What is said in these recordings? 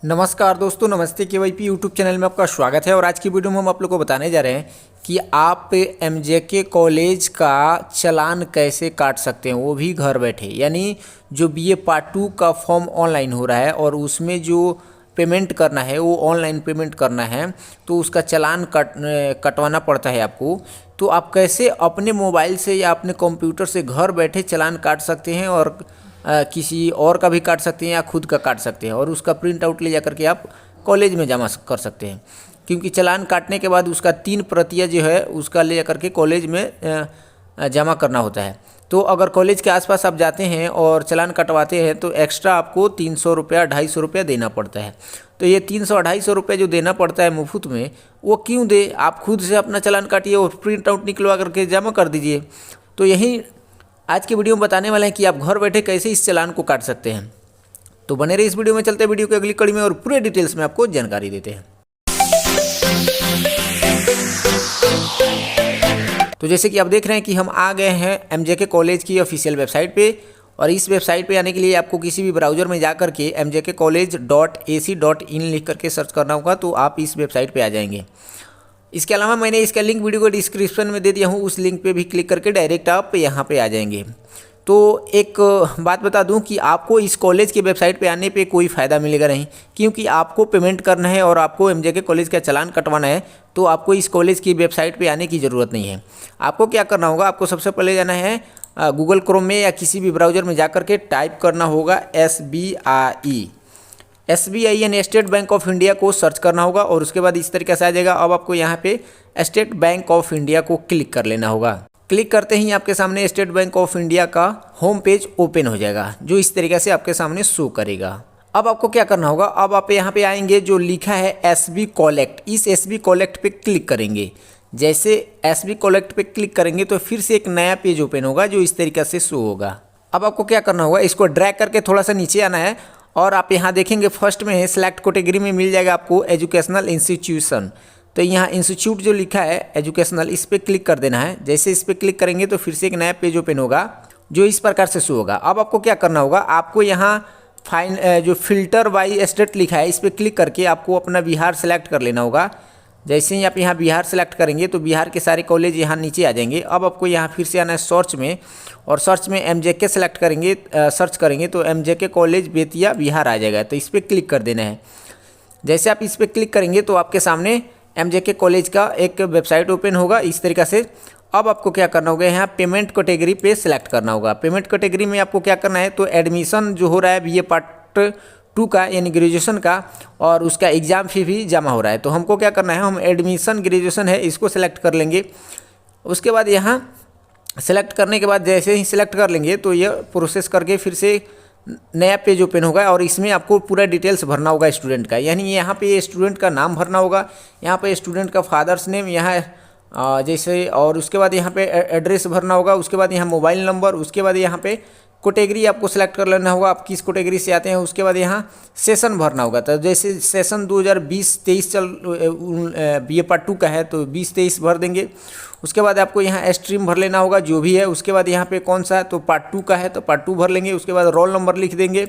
नमस्कार दोस्तों, नमस्ते केवाईपी यूट्यूब चैनल में आपका स्वागत है। और आज की वीडियो में हम आप लोग को बताने जा रहे हैं कि आप एमजेके कॉलेज का चालान कैसे काट सकते हैं, वो भी घर बैठे। यानी जो बीए पार्ट 2 का फॉर्म ऑनलाइन हो रहा है और उसमें जो पेमेंट करना है वो ऑनलाइन पेमेंट करना है, तो उसका चालान कटवाना पड़ता है आपको। तो आप कैसे अपने मोबाइल से या अपने कंप्यूटर से घर बैठे चालान काट सकते हैं और किसी और का भी काट सकते हैं या खुद का काट सकते हैं, और उसका प्रिंट आउट ले जा करके आप कॉलेज में जमा कर सकते हैं। क्योंकि चालान काटने के बाद उसका 3 प्रतियाँ जो है उसका ले जा करके कॉलेज में जमा करना होता है। तो अगर कॉलेज के आसपास आप जाते हैं और चालान कटवाते हैं तो एक्स्ट्रा आपको 300 रुपया 250 रुपया देना पड़ता है। तो ये 300-250 रुपये जो देना पड़ता है मुफ्त में, वो क्यों दे? आप खुद से अपना चालान काटिए और प्रिंट आउट निकलवा करके जमा कर दीजिए। तो यही आज की वीडियो में बताने वाले हैं कि आप घर बैठे कैसे इस चालान को काट सकते हैं। तो बने रहिए इस वीडियो में, चलते हैं वीडियो की अगली कड़ी में और पूरे डिटेल्स में आपको जानकारी देते हैं। तो जैसे कि आप देख रहे हैं कि हम आ गए हैं एमजेके कॉलेज की ऑफिशियल वेबसाइट पे, और इस वेबसाइट पे आने के लिए आपको किसी भी ब्राउज़र में जा करके mjkcollege.ac.in लिख करके सर्च करना होगा, तो आप इस वेबसाइट पे आ जाएंगे। इसके अलावा मैंने इसका लिंक वीडियो को डिस्क्रिप्शन में दे दिया हूँ, उस लिंक पे भी क्लिक करके डायरेक्ट आप यहाँ पे आ जाएंगे। तो एक बात बता दूं कि आपको इस कॉलेज की वेबसाइट पे आने पे कोई फ़ायदा मिलेगा नहीं, क्योंकि आपको पेमेंट करना है और आपको एमजेके कॉलेज का चालान कटवाना है। तो आपको इस कॉलेज की वेबसाइट पे आने की ज़रूरत नहीं है। आपको क्या करना होगा, आपको सबसे पहले जाना है गूगल क्रोम में या किसी भी ब्राउज़र में जा करके टाइप करना होगा SBI यानी स्टेट बैंक ऑफ इंडिया को सर्च करना होगा, और उसके बाद इस तरीके से आ जाएगा। अब आपको यहाँ पे स्टेट बैंक ऑफ इंडिया को क्लिक कर लेना होगा। क्लिक करते ही आपके सामने स्टेट बैंक ऑफ इंडिया का होम पेज ओपन हो जाएगा, जो इस तरीके से आपके सामने शो करेगा। अब आपको क्या करना होगा, अब आप यहाँ पे आएंगे, जो लिखा है SB कॉलेक्ट, इस SB कॉलेक्ट पे क्लिक करेंगे। जैसे SB कॉलेक्ट पे क्लिक करेंगे तो फिर से एक नया पेज ओपन होगा, जो इस तरीके से शो होगा। अब आपको क्या करना होगा, इसको ड्रैग करके थोड़ा सा नीचे आना है, और आप यहाँ देखेंगे फर्स्ट में सिलेक्ट कैटेगरी में मिल जाएगा आपको एजुकेशनल इंस्टीट्यूशन। तो यहाँ इंस्टीट्यूट जो लिखा है एजुकेशनल, इस पर क्लिक कर देना है। जैसे इस पर क्लिक करेंगे तो फिर से एक नया पेज ओपन होगा, जो इस प्रकार से शो होगा। अब आपको क्या करना होगा, आपको यहाँ जो फिल्टर बाई स्टेट लिखा है, इस पर क्लिक करके आपको अपना बिहार सेलेक्ट कर लेना होगा। जैसे ही आप यहाँ बिहार सेलेक्ट करेंगे तो बिहार के सारे कॉलेज यहाँ नीचे आ जाएंगे। अब आपको यहाँ फिर से आना है सर्च में, और सर्च में एमजेके सेलेक्ट करेंगे, सर्च करेंगे तो एमजेके कॉलेज बेतिया बिहार आ जाएगा। तो इस पर क्लिक कर देना है। जैसे आप इस पर क्लिक करेंगे तो आपके सामने एमजेके कॉलेज का एक वेबसाइट ओपन होगा इस तरीक़े से। अब आपको क्या करना होगा, यहाँ पेमेंट कैटेगरी पे सिलेक्ट करना होगा। पेमेंट कैटेगरी में आपको क्या करना है, तो एडमिशन जो हो रहा है बीए पार्ट 2 का यानी ग्रेजुएशन का, और उसका एग्ज़ाम फी भी जमा हो रहा है। तो हमको क्या करना है, हम एडमिशन ग्रेजुएशन है इसको सिलेक्ट कर लेंगे। उसके बाद यहाँ सेलेक्ट करने के बाद जैसे ही सिलेक्ट कर लेंगे तो ये प्रोसेस करके फिर से नया पेज ओपन होगा, और इसमें आपको पूरा डिटेल्स भरना होगा स्टूडेंट का। यानी यहाँ पे स्टूडेंट का नाम भरना होगा, यहाँ पे स्टूडेंट का फादर्स नेम यहाँ जैसे, और उसके बाद यहाँ पे एड्रेस भरना होगा। उसके बाद यहाँ मोबाइल नंबर, उसके बाद यहाँ पे कैटेगरी आपको सेलेक्ट कर लेना होगा, आप किस कैटेगरी से आते हैं। उसके बाद यहाँ सेशन भरना होगा। तो जैसे सेशन 2020-23 बीए पार्ट 2 का है तो 20-23 भर देंगे। उसके बाद आपको यहाँ स्ट्रीम भर लेना होगा जो भी है। उसके बाद यहाँ पे कौन सा है, तो पार्ट 2 का है तो पार्ट 2 भर लेंगे। उसके बाद रोल नंबर लिख देंगे।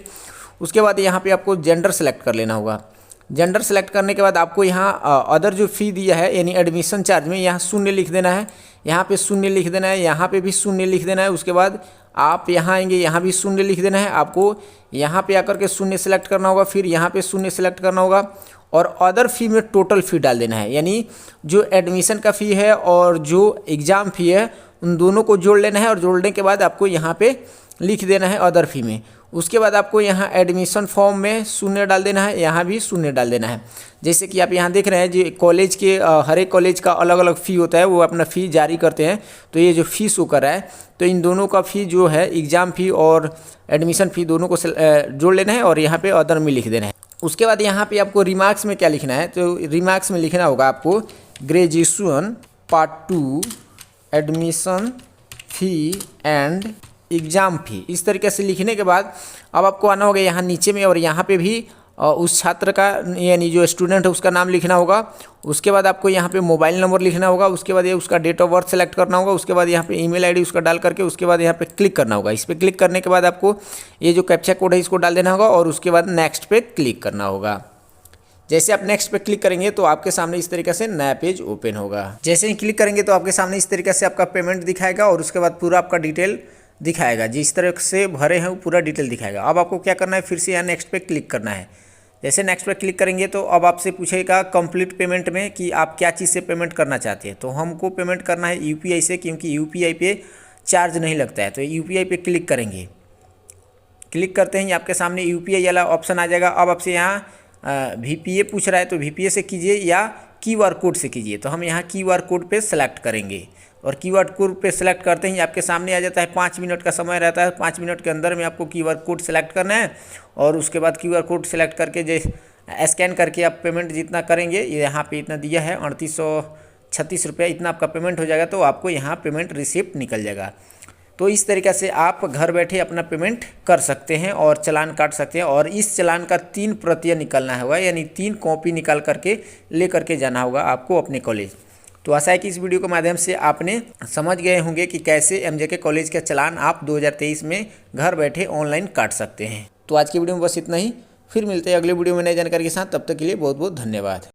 उसके बाद यहाँ पे आपको जेंडर सेलेक्ट कर लेना होगा। जेंडर सेलेक्ट करने के बाद आपको यहाँ अदर जो फ़ी दिया है यानी एडमिशन चार्ज में यहाँ 0 लिख देना है, यहाँ पे 0 लिख देना है, यहाँ पे भी 0 लिख देना है। उसके बाद आप यहाँ आएंगे, यहाँ भी 0 लिख देना है। आपको यहाँ पे आकर के 0 सेलेक्ट करना होगा, फिर यहाँ पे 0 सेलेक्ट करना होगा, और अदर फ़ी में टोटल फ़ी डाल देना है। यानी जो एडमिशन का फ़ी है और जो एग्ज़ाम फ़ी है उन दोनों को जोड़ लेना है, और जोड़ने के बाद आपको यहाँ पे लिख देना है अदर फ़ी में। उसके बाद आपको यहाँ एडमिशन फॉर्म में 0 डाल देना है, यहाँ भी 0 डाल देना है। जैसे कि आप यहाँ देख रहे हैं जी, कॉलेज के हर एक कॉलेज का अलग अलग फ़ी होता है, वो अपना फ़ी जारी करते हैं। तो ये जो फ़ी शो कर रहा है, तो इन दोनों का फ़ी जो है एग्ज़ाम फ़ी और एडमिशन फ़ी दोनों को जोड़ लेना है, और यहाँ पर अदर में लिख देना है। उसके बाद यहाँ पे आपको रिमार्क्स में क्या लिखना है, तो रिमार्क्स में लिखना होगा आपको graduation part 2 admission fee and exam फ़ी। इस तरीके से लिखने के बाद अब आपको आना होगा यहाँ नीचे में, और यहाँ पे भी उस छात्र का यानी जो स्टूडेंट है उसका नाम लिखना होगा। उसके बाद आपको यहाँ पे मोबाइल नंबर लिखना होगा। उसके बाद ये उसका डेट ऑफ बर्थ सेलेक्ट करना होगा। उसके बाद यहाँ पे ईमेल आईडी उसका डाल करके उसके बाद यहाँ पे क्लिक करना होगा। इस पर क्लिक करने के बाद आपको ये जो कैप्चा कोड है इसको डाल देना होगा, और उसके बाद नेक्स्ट पे क्लिक करना होगा। जैसे आप नेक्स्ट पे क्लिक करेंगे तो आपके सामने इस तरीके से नया पेज ओपन होगा। जैसे ही क्लिक करेंगे तो आपके सामने इस तरीके से आपका पेमेंट दिखाएगा और उसके बाद पूरा आपका डिटेल दिखाएगा, जिस तरह से भरे हैं वो पूरा डिटेल दिखाएगा। अब आपको क्या करना है, फिर से यहाँ नेक्स्ट पे क्लिक करना है। जैसे नेक्स्ट पे क्लिक करेंगे तो अब आपसे पूछेगा कंप्लीट पेमेंट में कि आप क्या चीज़ से पेमेंट करना चाहते हैं। तो हमको पेमेंट करना है UPI से, क्योंकि UPI पे चार्ज नहीं लगता है। तो UPI पे क्लिक करेंगे। क्लिक करते ही आपके सामने UPI वाला ऑप्शन आ जाएगा। अब आपसे यहाँ VPA पूछ रहा है, तो VPA से कीजिए या QR कोड से कीजिए। तो हम यहाँ QR कोड पे सेलेक्ट करेंगे और QR कोड पे सेलेक्ट करते ही आपके सामने आ जाता है। 5 मिनट का समय रहता है, 5 मिनट के अंदर में आपको QR कोड सेलेक्ट करना है और उसके बाद QR कोड सेलेक्ट करके स्कैन करके आप पेमेंट जितना करेंगे, ये यहाँ पे इतना दिया है 3836 रुपये, इतना आपका पेमेंट हो जाएगा। तो आपको यहाँ पेमेंट रिसिप्ट निकल जाएगा। तो इस तरीक़े से आप घर बैठे अपना पेमेंट कर सकते हैं और चालान काट सकते हैं। और इस चालान का 3 प्रतियाँ निकलना होगा, यानी 3 कॉपी निकाल करके ले करके जाना होगा आपको अपने कॉलेज। तो आशा है कि इस वीडियो के माध्यम से आपने समझ गए होंगे कि कैसे MJK कॉलेज का चालान आप 2023 में घर बैठे ऑनलाइन काट सकते हैं। तो आज की वीडियो में बस इतना ही, फिर मिलते हैं अगले वीडियो में नई जानकारी के साथ। तब तक के लिए बहुत बहुत धन्यवाद।